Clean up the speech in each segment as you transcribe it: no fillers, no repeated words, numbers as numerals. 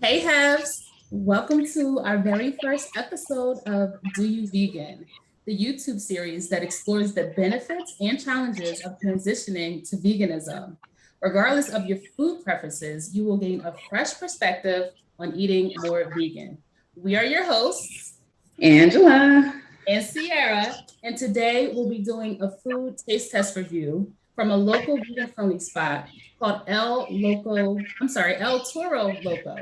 Hey, Havs. Welcome to our very first episode of Do You Vegan, the YouTube series that explores the benefits and challenges of transitioning to veganism. Regardless of your food preferences, you will gain a fresh perspective on eating more vegan. We are your hosts, Angela. and Sierra, and today we'll be doing a food taste test review from a local vegan-friendly spot called El Toro Loco.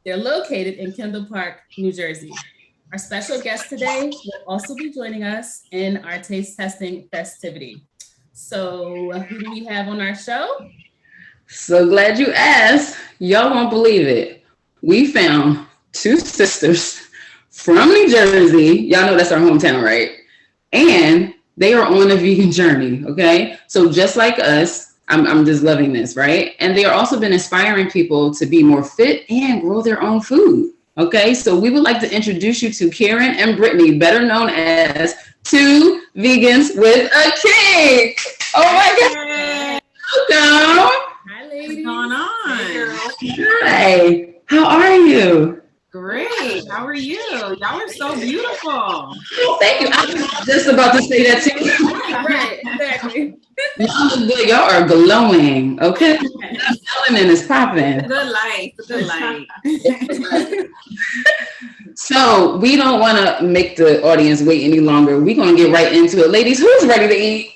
They're located in Kendall Park, New Jersey. Our special guest today will also be joining us in our taste testing festivity. So, who do we have on our show? So glad you asked. Y'all won't believe it. We found two sisters from New Jersey. Y'all know that's our hometown, right? And they are on a vegan journey, okay? So just like us, I'm just loving this, right? And they are also been inspiring people to be more fit and grow their own food, okay? So we would like to introduce you to Karen and Brittany, better known as Two Vegans with a Kink. Oh my God. Welcome. Hi, What's ladies. going on? Hi. How are you? Great. How are you? Y'all are so beautiful. Oh, thank you. I was just about to say that too. Right, exactly. Y'all look good. Y'all are glowing. Okay. Melanin is popping. Good light. Good light. So we don't want to make the audience wait any longer. We're going to get right into it. Ladies, who's ready to eat?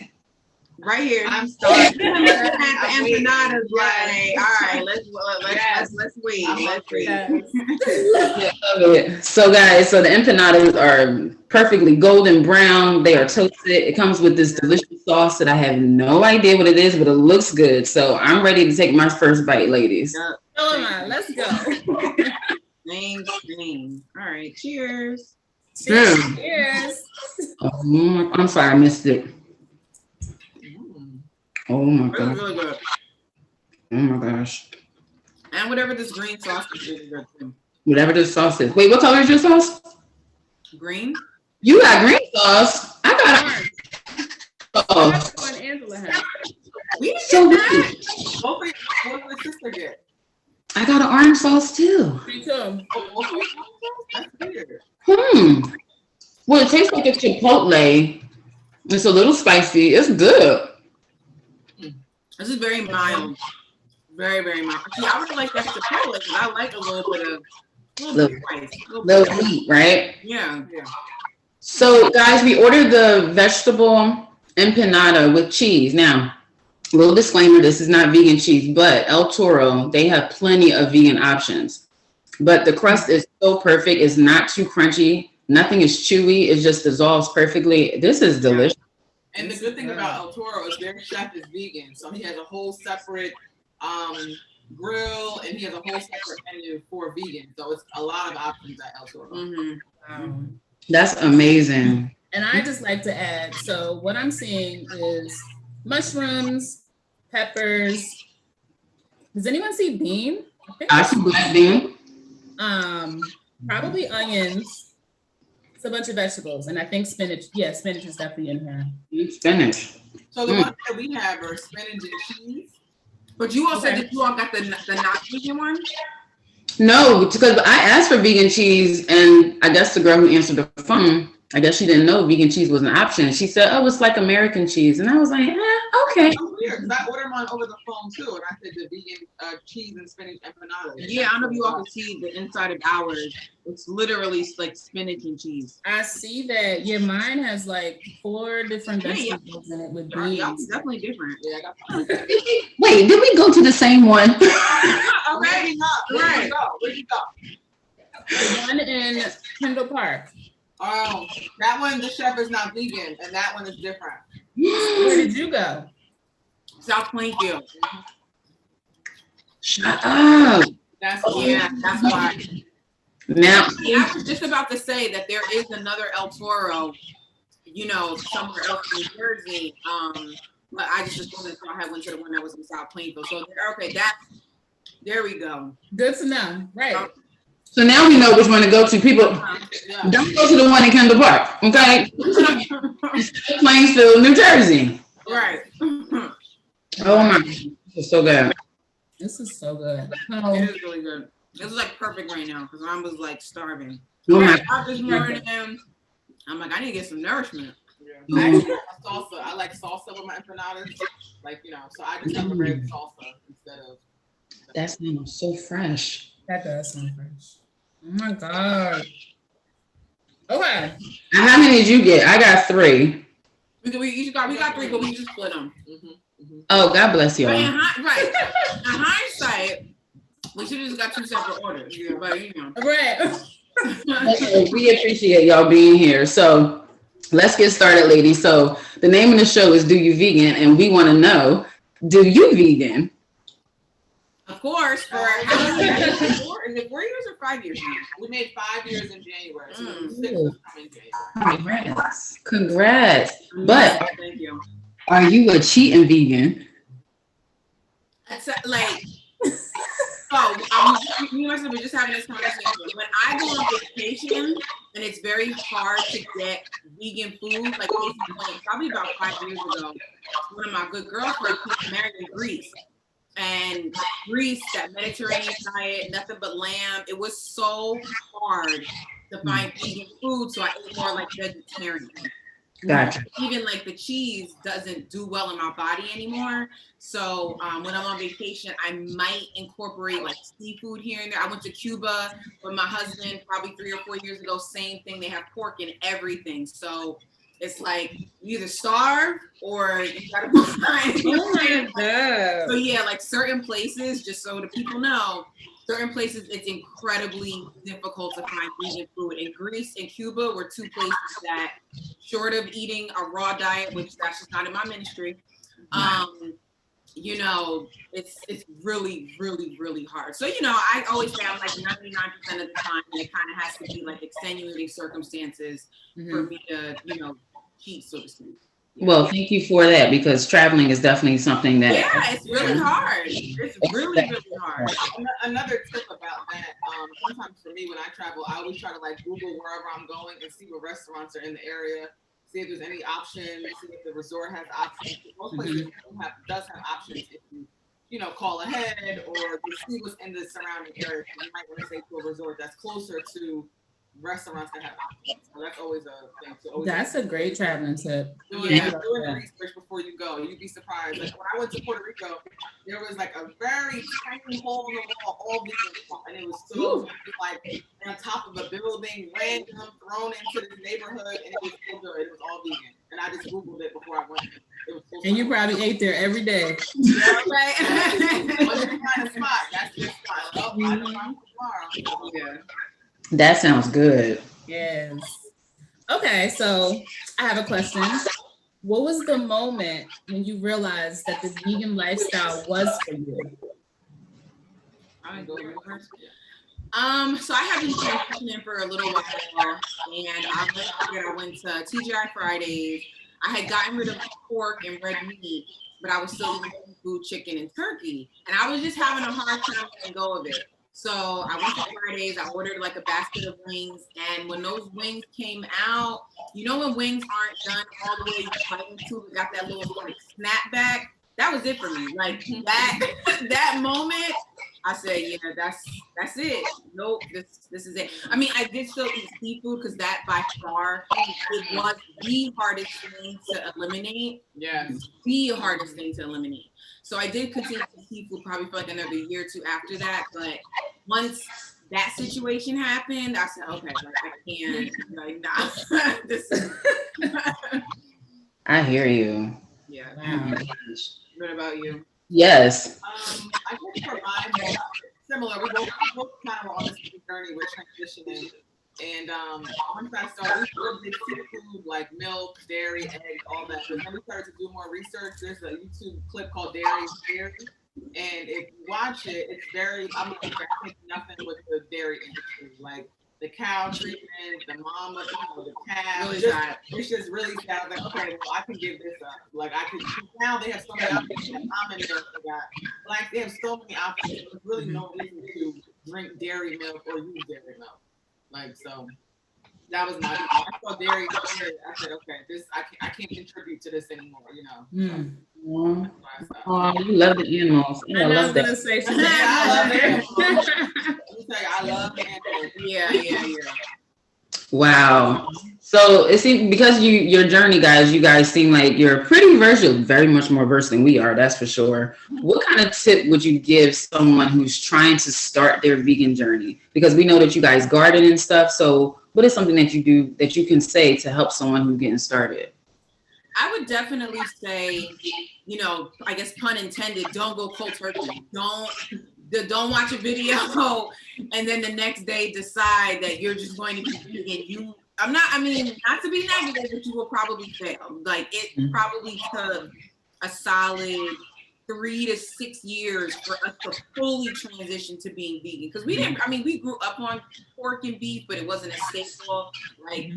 Right here. I'm starving. The empanadas. Like, all right, let's wait. Let's wait. Yeah, love it. So guys, the empanadas are perfectly golden brown. They are toasted. It comes with this delicious sauce that I have no idea what it is, but it looks good. So I'm ready to take my first bite, ladies. Come on, let's go. Name. All right. Cheers. Cheers. Oh, I'm sorry, I missed it. Oh my It's god. really good. Oh my gosh. And whatever this green sauce is really good too. Whatever this sauce is. Wait, what color is your sauce? Green? You got green sauce. I got oh. That's what Angela has. We didn't So get that. good. What did the sister get? I got an orange sauce too. Me too. Oh, that's weird. Well, it tastes like a chipotle. It's a little spicy. It's good. This is very mild. Very, very mild. See, I really like that chipotle because I like a little bit of spice. Little heat, right? Yeah. So, guys, we ordered the vegetable empanada with cheese. Now, a little disclaimer, this is not vegan cheese, but El Toro, they have plenty of vegan options. But the crust is so perfect. It's not too crunchy. Nothing is chewy. It just dissolves perfectly. This is delicious. And the good thing about El Toro is their chef is vegan, so he has a whole separate grill, and he has a whole separate menu for vegan. So it's a lot of options at El Toro. Mm-hmm. That's amazing. And I just like to add, so what I'm seeing is mushrooms, peppers. Does anyone see bean? I see black bean. Probably onions. It's a bunch of vegetables, and I think spinach. Yeah, spinach is definitely in here. Spinach. So the ones that we have are spinach and cheese. But you all said that you all got the not vegan one? No, because I asked for vegan cheese, and I guess the girl who answered the phone, I guess she didn't know vegan cheese was an option. She said, "Oh, it's like American cheese," and I was like, "Okay." I'm weird because I ordered mine over the phone too, and I said the vegan cheese and spinach empanadas. Yeah, I don't know if you all can see the inside of ours. It's literally like spinach and cheese. I see that. Yeah, mine has like 4 different vegetables in it with Y'all beans. definitely different. Yeah, I got Wait, did we go to the same one? okay. Where'd you go? The one in Kendall Park. Oh, that one, the chef is not vegan, and that one is different. Where did you go? South Plainfield. Shut up. That's why. Now, Yeah, I was just about to say that there is another El Toro, somewhere else in New Jersey. But I just wanted to know I went to the one that was in South Plainfield. So okay, there we go. Good to know. Right. so now we know which one to go to. People, yeah. don't go to the one in Kendall Park, okay? Plainfield, New Jersey. Right. Oh my, this is so good. This is so good. It is really good. It was like perfect right now because I was like starving. Oh my Out this morning, I'm like, I need to get some nourishment. Yeah. I actually have a salsa. I like salsa with my empanadas. Like, so I just have a red salsa instead of. That sounds so fresh. That does sound fresh. Oh my God. Okay. And how many did you get? I got 3. We got 3, but we just split them. Oh, God bless y'all. In hindsight, we should have just got 2 separate orders. Yeah, but Right. We appreciate y'all being here. So let's get started, ladies. So the name of the show is Do You Vegan? And we want to know, do you vegan? Of course, for how many years? Is it 4 years or 5 years now? We made 5 years in January. So 6 is coming January. Congrats. But Thank you. are you a cheating vegan? It's like, me and my sister were just having this conversation. When I go on vacation and it's very hard to get vegan food, like probably about 5 years ago, one of my good girlfriends was married in Greece. And Greece, that Mediterranean diet, nothing but lamb. It was so hard to find vegan food, so I ate more like vegetarian. Gotcha. Even like the cheese doesn't do well in my body anymore. So when I'm on vacation, I might incorporate like seafood here and there. I went to Cuba with my husband probably 3 or 4 years ago. Same thing. They have pork in everything. So it's like you either starve or you gotta find. Oh my God. So yeah, like certain places, just so the people know, certain places it's incredibly difficult to find vegan food. In Greece and Cuba were 2 places that, short of eating a raw diet, which that's just not in my ministry, it's really, really, really hard. So, I always say I'm like 99% of the time, and it kind of has to be like extenuating circumstances for me to, cheat, so to speak. Yeah. Well, thank you for that, because traveling is definitely something that. Yeah, it's really hard. It's really, really hard. Another tip about that, sometimes for me when I travel, I always try to like Google wherever I'm going and see what restaurants are in the area, see if there's any options, see if the resort has options. Most places does have options if you call ahead or you see what's in the surrounding area. You might want to say to a resort that's closer to restaurants that have options. So that's always a thing. That's a great traveling tip. Doing the research before you go. You'd be surprised. Like when I went to Puerto Rico, there was like a very tiny hole in the wall, all vegan, and it was so like on top of a building, random, thrown into this neighborhood, and it was so good. It was all vegan, and I just Googled it before I went. It was so and you probably ate there every day. Yeah, right. When you find a spot, that's your spot. Oh, I know I'm tomorrow. Yeah. That sounds good. Yes. Okay, so I have a question. What was the moment when you realized that the vegan lifestyle was for you? I go first. So I have been transitioning for a little while, and I went to TGI Fridays. I had gotten rid of pork and red meat, but I was still eating seafood, chicken, and turkey, and I was just having a hard time letting go of it. So I went to Fridays, I ordered like a basket of wings, and when those wings came out, when wings aren't done all the way you bite into it, got that little like snap back, that was it for me. Like that moment, I said, yeah, that's it. Nope, this is it. I mean, I did still eat seafood because that by far it was the hardest thing to eliminate. Yeah. The hardest thing to eliminate. So I did continue to eat seafood probably for like another year or two after that. But once that situation happened, I said, okay, like I can't, like, nah. This is I hear you. Yeah. Wow. What about you? Yes. I think for mine, similar. We both kind of on this journey with transitioning. And once I started, we were big seafood, like milk, dairy, eggs, all that. But then we started to do more research. There's a YouTube clip called Dairy is Dairy. And if you watch it, it's very, I'm like, I think nothing with the dairy industry. Like the cow treatment, the mama, the calf. Really it's just really sad. Like, okay, well, I can give this up. Like, I can, now they have so many options. I'm in there for that. Like, they have so many options. There's really no reason to drink dairy milk or use dairy milk. Like, so that was my, I saw dairy. I said, okay, I can't contribute to this anymore, So, oh, you love the animals. I was gonna say, I love it. tell you, I love animals. Yeah. Wow. So it seems because your journey, guys, you guys seem like you're pretty versed, you're very much more versed than we are, that's for sure. What kind of tip would you give someone who's trying to start their vegan journey? Because we know that you guys garden and stuff. So what is something that you do that you can say to help someone who's getting started? I would definitely say, I guess pun intended, don't go cold turkey. Don't watch a video and then the next day decide that you're just going to be vegan. Not to be negative, but you will probably fail. Like it probably took a solid 3 to 6 years for us to fully transition to being vegan. Because we grew up on pork and beef, but it wasn't a staple. Like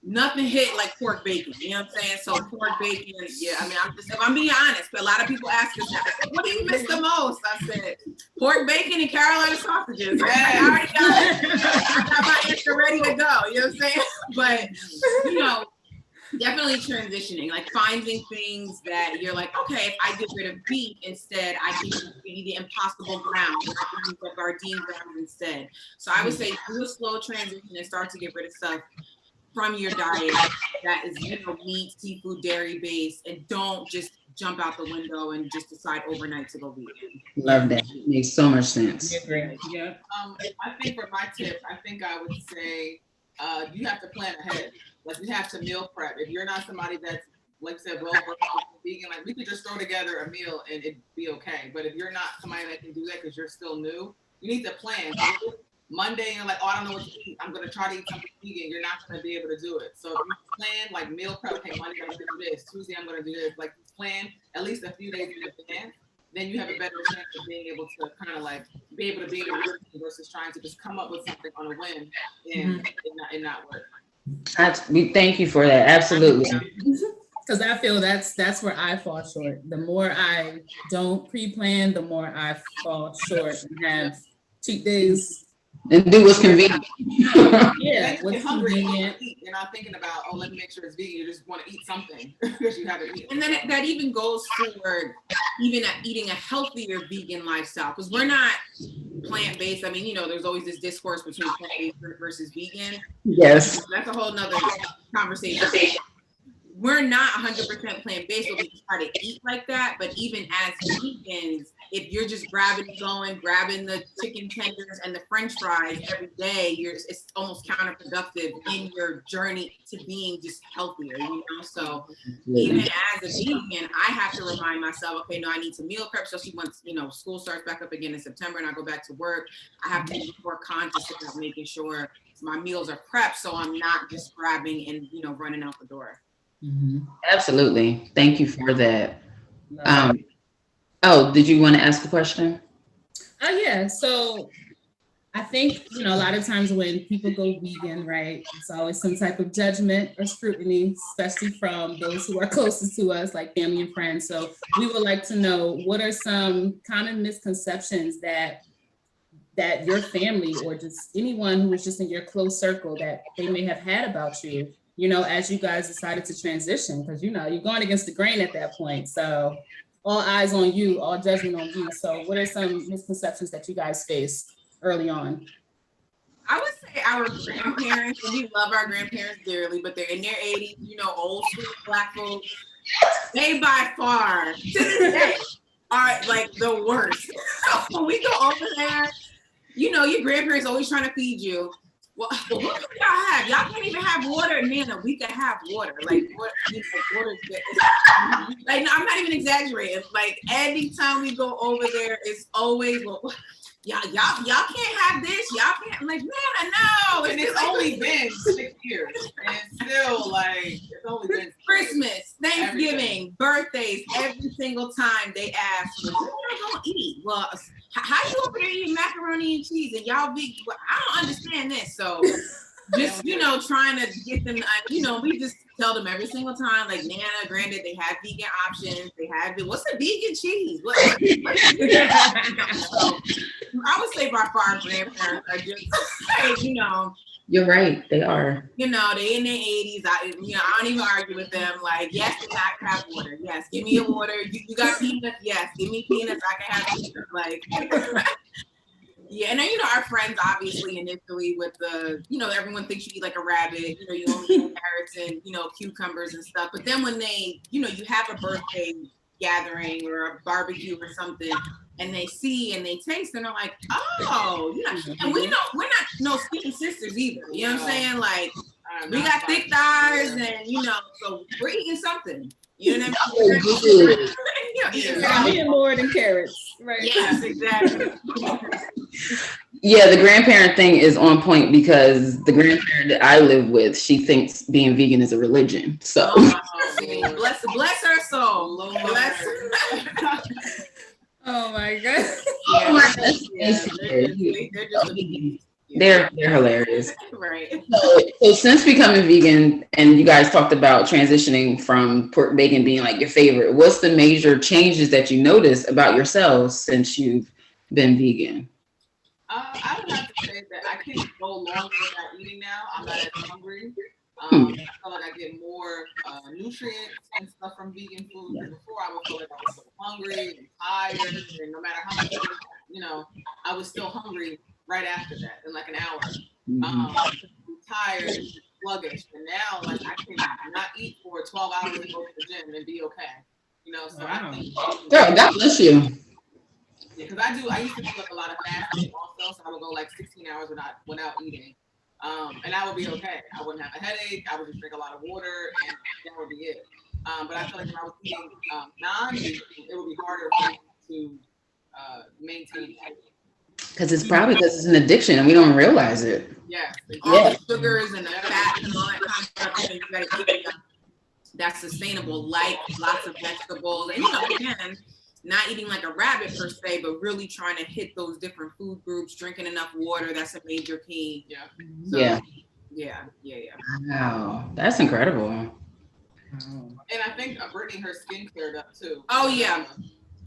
nothing hit like pork bacon. You know what I'm saying? So pork bacon, if I'm being honest, but a lot of people ask us that, what do you miss the most? I said, pork bacon and Carolina sausages. I already I got my answer ready to go. You know what I'm saying? But, definitely transitioning, like finding things that you're like, okay, if I get rid of beef instead, I can give you the impossible ground, or I can use the Gardein ground instead. So I would say do a slow transition and start to get rid of stuff from your diet that is, meat, seafood, dairy based, and don't just jump out the window and just decide overnight to go vegan. Love that. Makes so much sense. Yeah. I think for my tip, I would say you have to plan ahead. Like you have to meal prep. If you're not somebody that's, like I said, well vegan, like we could just throw together a meal and it'd be okay. But if you're not somebody that can do that because you're still new, you need to plan. Monday, you're like, I don't know what to eat. I'm gonna try to eat something vegan. You're not gonna be able to do it. So if you plan like meal prep, okay, Monday I'm gonna do this, Tuesday I'm gonna do this. Like plan at least a few days in advance. Then you have a better chance of being able to kind of like be able to be in a routine versus trying to just come up with something on a whim and not work. We thank you for that. Absolutely. Because I feel that's where I fall short. The more I don't pre-plan, the more I fall short and have cheat days. And do what's convenient. Yeah, what's convenient. You're not thinking about, let me make sure it's vegan. You just want to eat something because you haven't eaten. And then that even goes toward even at eating a healthier vegan lifestyle, because we're not plant-based. There's always this discourse between plant-based versus vegan. Yes. That's a whole nother conversation. We're not 100% plant-based, but we try to eat like that. But even as vegans, if you're just grabbing the chicken tenders and the French fries every day, it's almost counterproductive in your journey to being just healthier, So even as a vegan, I have to remind myself, okay, no, I need to meal prep. Especially once, school starts back up again in September and I go back to work, I have to be more conscious about making sure my meals are prepped so I'm not just grabbing and, running out the door. Mm-hmm. Absolutely. Thank you for that. Did you want to ask a question? Yeah. So I think, a lot of times when people go vegan, right, it's always some type of judgment or scrutiny, especially from those who are closest to us, like family and friends. So we would like to know, what are some common misconceptions that your family or just anyone who was just in your close circle that they may have had about you, as you guys decided to transition? Because, you're going against the grain at that point. So all eyes on you, all judgment on you. So what are some misconceptions that you guys faced early on? I would say our grandparents, and we love our grandparents dearly, but they're in their 80s, old school Black folks. They by far, to this day, are like the worst. So when we go over there, your grandparents always trying to feed you. Well, what can y'all have? Y'all can't even have water. Nana, we can have water. Like, water is good. Like, no, I'm not even exaggerating. Like, anytime we go over there, it's always, y'all can't have this. Y'all can't. I'm like, man, no. And it's only been 6 years. And still, it's only been Christmas, Thanksgiving, birthdays, every single time they ask, what are y'all gonna eat? Well, how you over there eating macaroni and cheese and y'all vegan? Well, I don't understand this. So just, trying to get them, we just tell them every single time, like, Nana, granted, they have vegan options. They have, what's a vegan cheese? So I would say by far grandparents are just, You're right. They are. they in their 80s. I don't even argue with them. Like, yes, they have to have water. Yes, give me a water. You got peanuts? Yes, give me peanuts. I can have peanuts. Like, yeah. And then, our friends, obviously, initially with the, everyone thinks you eat like a rabbit, you only eat carrots and, cucumbers and stuff. But then when they, you have a birthday gathering or a barbecue or something, and they see and they taste and they're like, oh, and we're not no skinny sisters either. You know what I'm saying? Like, we got thick thighs and, so we're eating something. You know what I mean? I'm eating more than carrots, right? Yes, exactly. Yeah, the grandparent thing is on point because the grandparent that I live with, she thinks being vegan is a religion. So bless her soul. Lord. Bless her. Oh my God. They're hilarious. Right. So since becoming vegan, and you guys talked about transitioning from pork bacon being like your favorite, what's the major changes that you notice about yourselves since you've been vegan? I would have to say that I can go longer without eating now. I'm not as hungry. I feel like I get more nutrients and stuff from vegan food. Because before I would feel like I was so hungry and tired, and no matter how much I ate, I was still hungry right after that in like an hour. Tired and sluggish. And now, like, I can not eat for 12 hours and go to the gym and be okay. So I think. Girl, God bless you. Yeah, because I used to do like a lot of fasting also, so I would go like 16 hours without eating. And I would be okay. I wouldn't have a headache. I would just drink a lot of water, and that would be it. But I feel like if I was eating non-vegan, it would be harder for me to maintain that. Because it's probably because it's an addiction and we don't realize it. Yeah. All the sugars and the fat and all that kind of stuff. You gotta eat that's sustainable, like lots of vegetables. And again, not eating like a rabbit per se, but really trying to hit those different food groups, drinking enough water. That's a major key. Yeah. So, yeah. Wow, that's incredible. And I think Brittany, her skin cleared up too. Oh yeah.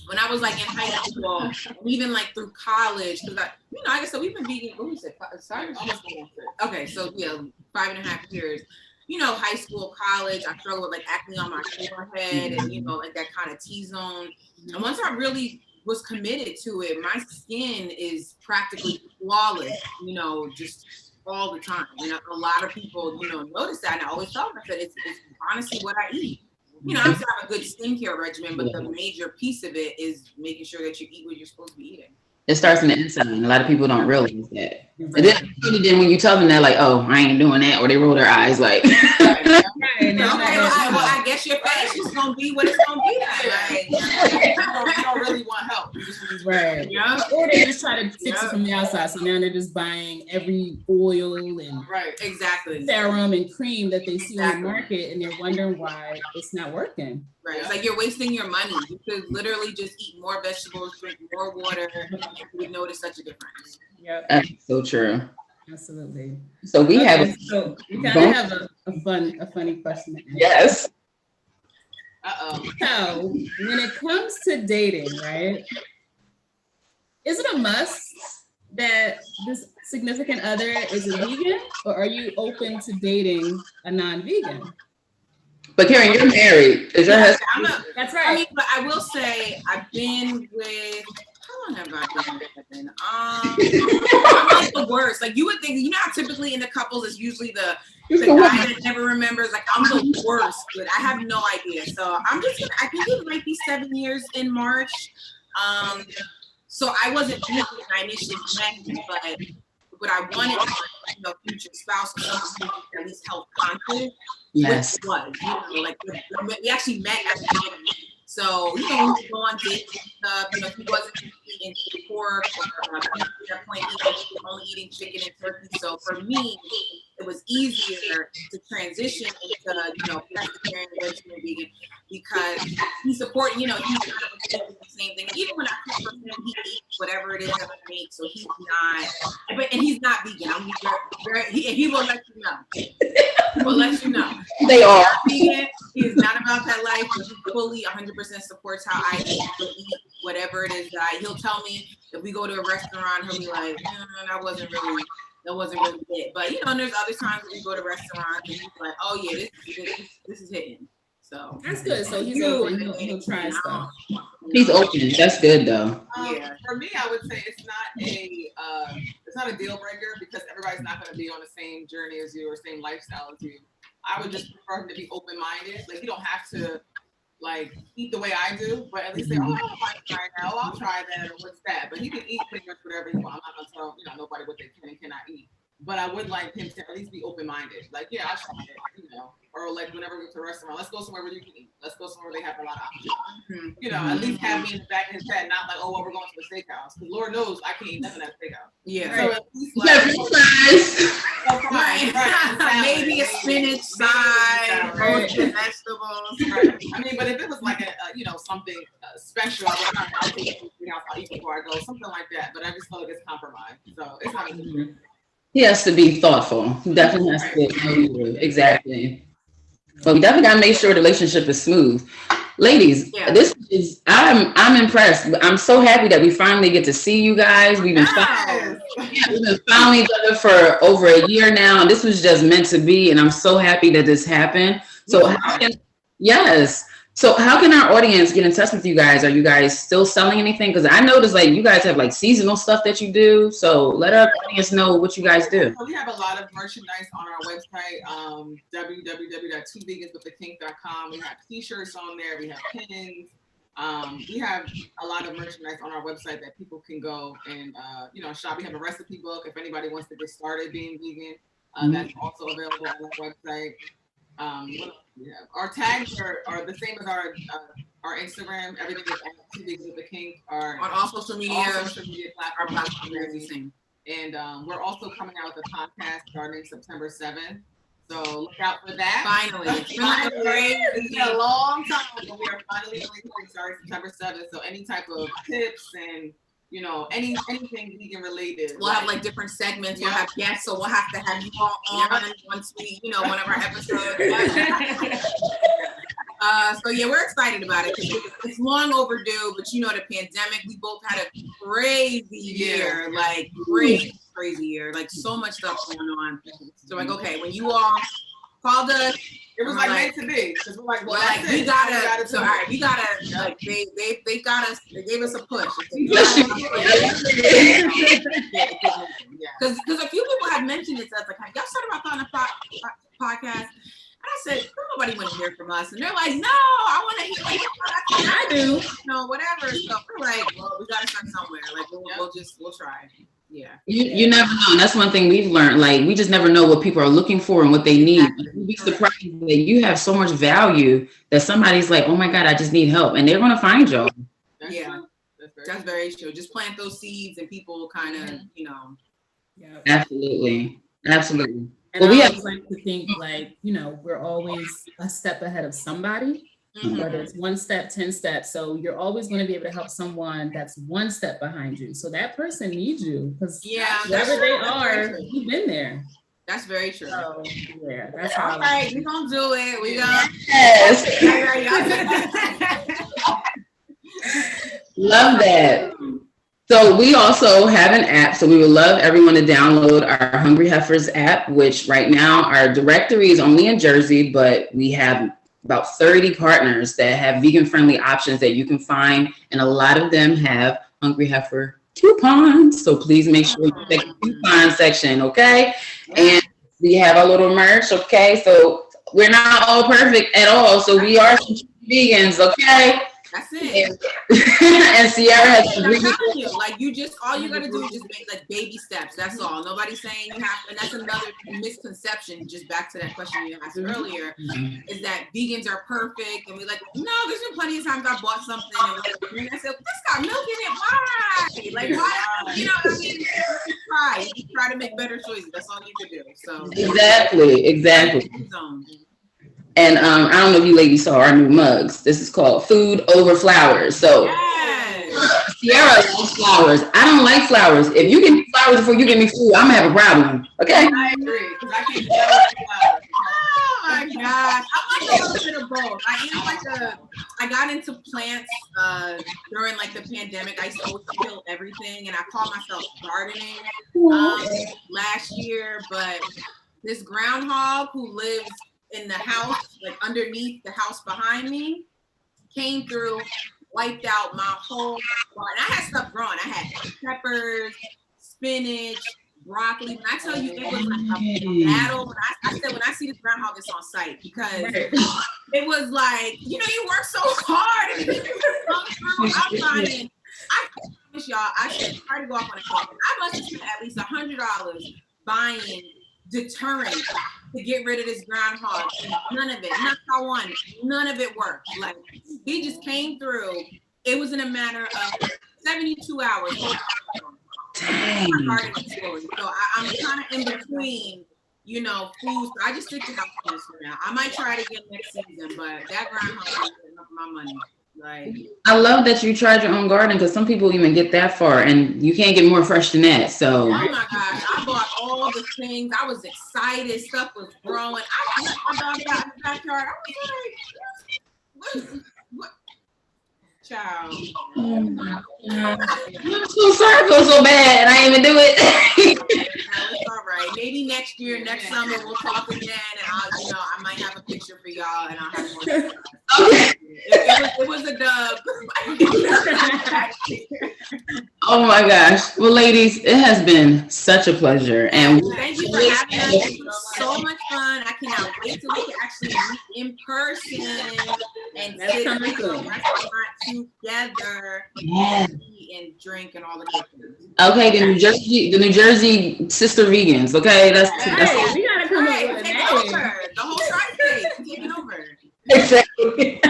When I was like in high school, even like through college, because I guess so we've been vegan. What was it? Sorry, okay, so 5.5 years. High school, college, I struggled with like acne on my forehead and like that kind of T-zone. And once I really was committed to it, my skin is practically flawless. Just all the time. A lot of people, notice that, and I always tell them that it's honestly what I eat. I also have a good skincare regimen, but the major piece of it is making sure that you eat what you're supposed to be eating. It starts in the inside. A lot of people don't realize that. And then when you tell them that, like, oh, I ain't doing that, or they roll their eyes like. Well, I guess your face is gonna be what it's gonna be. You don't really want help. Right. Yeah. Or they just try to fix it from the outside. So now they're just buying every oil and exactly serum and cream that they see on the market, and they're wondering why it's not working. Right. It's like you're wasting your money. You could literally just eat more vegetables, drink more water, and you would notice such a difference. Yep. That's so true. Absolutely. So we have so we kind of have a funny question. Yes. So when it comes to dating, right? Is it a must that this significant other is a vegan, or are you open to dating a non-vegan? But Karen, you're married. Is your husband? That's right. But I will say I've been with. How long have I been? I'm like the worst. Like you would think, how typically in the couples it's usually the guy that never remembers. Like I'm the worst, but I have no idea. So I think it might be 7 years in March. So I wasn't vegan when I initially met, but I wanted my future spouse or someone who at least health conscious. Yes. Which was, like we actually met at the beginning. So, we would go on dates and stuff. He wasn't eating pork or at that point he was only eating chicken and turkey. So for me, it was easier to transition into, pescatarian, vegetarian, vegan, because he supported, he's kind of the same thing. Even when I cook for him, he eats whatever it is that I make. So he's not vegan. He will let you know. He will let you know. They are vegan. He is not about that life, but he fully 100% supports how I eat, whatever it is that he'll tell me. If we go to a restaurant, he'll be like, that wasn't really it. But and there's other times when we go to restaurants and he's like, oh yeah, this is hitting. So that's good. So he's open. He'll try stuff. He's open. That's good though. For me, I would say it's not a deal breaker because everybody's not going to be on the same journey as you or same lifestyle as you. I would just prefer him to be open-minded. Like, you don't have to like eat the way I do, but at least say, oh, I don't mind trying that. Oh, I'll try that, or what's that? But he can eat pretty much whatever he wants. I'm not gonna tell nobody what they can and cannot eat. But I would like him to at least be open-minded. Like, yeah, I'll try it, or like whenever we go to a restaurant, let's go somewhere where you can eat. Let's go somewhere where they have a lot of options. At least have me in the back of his head, not like, oh, well, we're going to a steakhouse. Because Lord knows I can't eat nothing at a steakhouse. Yeah. So at least like, maybe a spinach side, roasted vegetables. Right. I mean, but if it was like a something special, I'll take it I'll eat before I go, something like that. But I just feel like it's compromise. So it's not a good He has to be thoughtful. He definitely has to be exactly. But we definitely gotta make sure the relationship is smooth. Ladies, this is I'm impressed. I'm so happy that we finally get to see you guys. We've been following each other for over a year now, and this was just meant to be. And I'm so happy that this happened. So So how can our audience get in touch with you guys? Are you guys still selling anything? Because I noticed like you guys have like seasonal stuff that you do. So let our audience know what you guys do. So we have a lot of merchandise on our website, www.twoveganswiththekink.com. We have t-shirts on there. We have pins. We have a lot of merchandise on our website that people can go and shop. We have a recipe book if anybody wants to get started being vegan. That's also available on our website. What else do we have? Our tags are the same as our Instagram. Everything is at 2 Vegas with the Kink. On all social media platforms are the same. And we're also coming out with a podcast starting September 7th. So look out for that. Finally. It's been a long time, but we are finally releasing starting September 7th. So any type of tips and anything vegan related. We'll have like different segments. We'll have guests, so we'll have to have you all on once we, one of our episodes. So we're excited about it because it's long overdue. But the pandemic, we both had a crazy year, like crazy year, like so much stuff going on. So like, okay, when you all called us. It was like meant to be. Because we're like, well, that's we it. gotta. So all right, we gotta. Like they got us. They gave us a push. Because a few people had mentioned it. So I was like, y'all started about on a podcast. And I said, nobody want to hear from us. And they're like, no, I want to hear. I do. Whatever. So we're like, well, we gotta start somewhere. Like we'll try. Yeah. You never know. And that's one thing we've learned. Like we just never know what people are looking for and what they need. Exactly. You'd be surprised that you have so much value that somebody's like, oh my God, I just need help. And they're gonna find y'all. That's very true. Just plant those seeds and people kind of, Absolutely. And Well, we always like to think like, we're always a step ahead of somebody. Whether it's 1 step, 10 steps. So you're always going to be able to help someone that's 1 step behind you. So that person needs you because wherever they are, you've been there. That's very true. So, that's how. All right, we're going to do it. We're going Love that. So we also have an app. So we would love everyone to download our Hungry Heifers app, which right now our directory is only in Jersey, but we have about 30 partners that have vegan-friendly options that you can find, and a lot of them have Hungry Heifer coupons. So please make sure you check the coupon section, okay? And we have our little merch, okay? So we're not all perfect at all. So we are some vegans, okay? That's it. And Sierra has I'm telling you, like all you gotta do is just make like baby steps. That's all. Nobody's saying you have, and that's another misconception. Just back to that question you asked earlier, is that vegans are perfect, and we're like, no, there's been plenty of times I bought something and I said, this got milk in it. Why? Like why? You try to make better choices. That's all you can do. So exactly. And I don't know if you ladies saw our new mugs. This is called Food Over Flowers. So Sierra loves flowers. I don't like flowers. If you give me flowers before you give me food, I'm gonna have a problem. Okay? I agree. Because I can't Oh my gosh. I like a little bit of both. I got into plants during like the pandemic. I used to always kill everything, and I called myself gardening last year. But this groundhog who lives in the house, like underneath the house behind me, came through, wiped out my whole garden. I had stuff growing. I had peppers, spinach, broccoli. When I tell you it was like a battle, I said when I see this groundhog, it's on site because it was like, you work so hard and I'm buying. I promise y'all, I said try to go off on a call. I must have spent at least $100 buying deterrent to get rid of this groundhog. And none of it, none of it worked. Like he just came through. It was in a matter of 72 hours. Dang. So I'm kind of in between, foods. So I just stick to house plants for now. I might try it again next season, but that groundhog is enough of my money. Like, I love that you tried your own garden because some people even get that far and you can't get more fresh than that. So oh my gosh, I bought all the things. I was excited. Stuff was growing. I let my dog out in the backyard. I was like, what? Child. I'm so sorry, I feel so bad, and I didn't even do it. It's all right. Maybe next year, next summer, we'll talk again, and I might have a picture for y'all, and I'll have more. Okay. It was a dub. Oh my gosh. Well, ladies, it has been such a pleasure, and thank you for having us. It was so much fun. I cannot wait till we can actually meet in person and sit in a restaurant together and eat and drink and all the good things. Okay, the New Jersey sister vegans. Okay, that's we gotta come up with a name. The whole tri-state taking over. Exactly.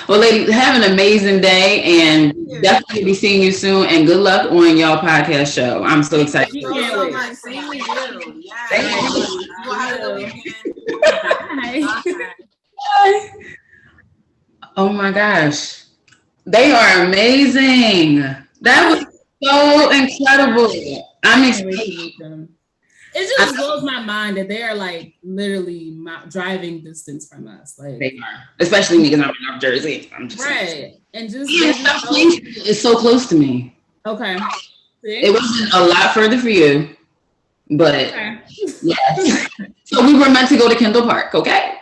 Well, ladies, have an amazing day, and definitely be seeing you soon. And good luck on y'all podcast show. I'm so excited. Thank you so much. Same with you. Yeah. Thank you. We'll have a good weekend. Bye. Oh my gosh, they are amazing. That was so incredible. I'm excited. It just blows my mind that they are like literally driving distance from us. Like they are, especially me because I'm in North Jersey. I'm just right, and just it's so close to me. Okay, see? It wasn't a lot further for you, but yes. So we were meant to go to Kendall Park. Okay.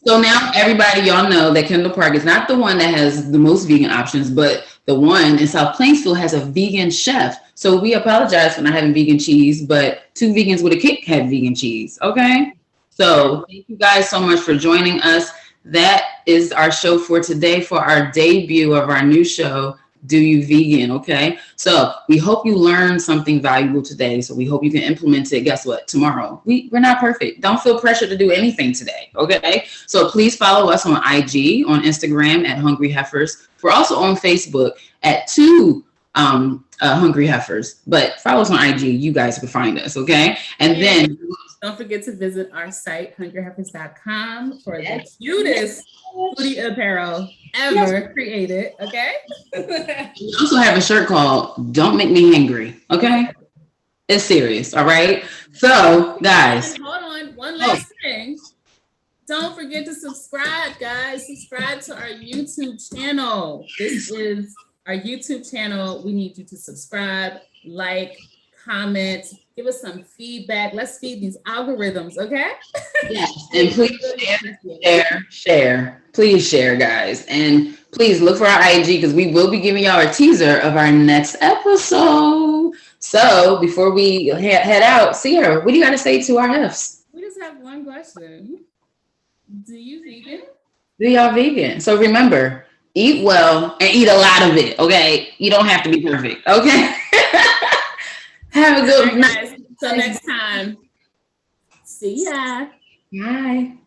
So now everybody, y'all know that Kendall Park is not the one that has the most vegan options, but the one in South Plainsville has a vegan chef. So we apologize for not having vegan cheese, but 2 vegans with a kick had vegan cheese. Okay. So thank you guys so much for joining us. That is our show for today for our debut of our new show, Do You Vegan? Okay. So we hope you learned something valuable today. So we hope you can implement it. Guess what? Tomorrow. We're not perfect. Don't feel pressure to do anything today. Okay. So please follow us on IG, on Instagram at Hungry Heifers. We're also on Facebook at 2 Hungry Heifers, but follow us on IG. You guys can find us. Okay. And then don't forget to visit our site, hungryheifers.com, for the cutest foodie apparel ever created. Okay. We also have a shirt called Don't Make Me Hangry. Okay. It's serious. All right. So guys, and hold on. One last thing. Don't forget to subscribe, guys. Subscribe to our YouTube channel. This is our YouTube channel. We need you to subscribe, like, comment, give us some feedback. Let's feed these algorithms, okay? Yes, and please share. Please share, guys. And please look for our IG because we will be giving y'all a teaser of our next episode. So before we head out, Sierra, what do you got to say to our Fs? We just have one question. Do you vegan? Do y'all vegan? So remember, eat well and eat a lot of it, okay? You don't have to be perfect, okay? Have a good night. Till next time. See ya. Bye.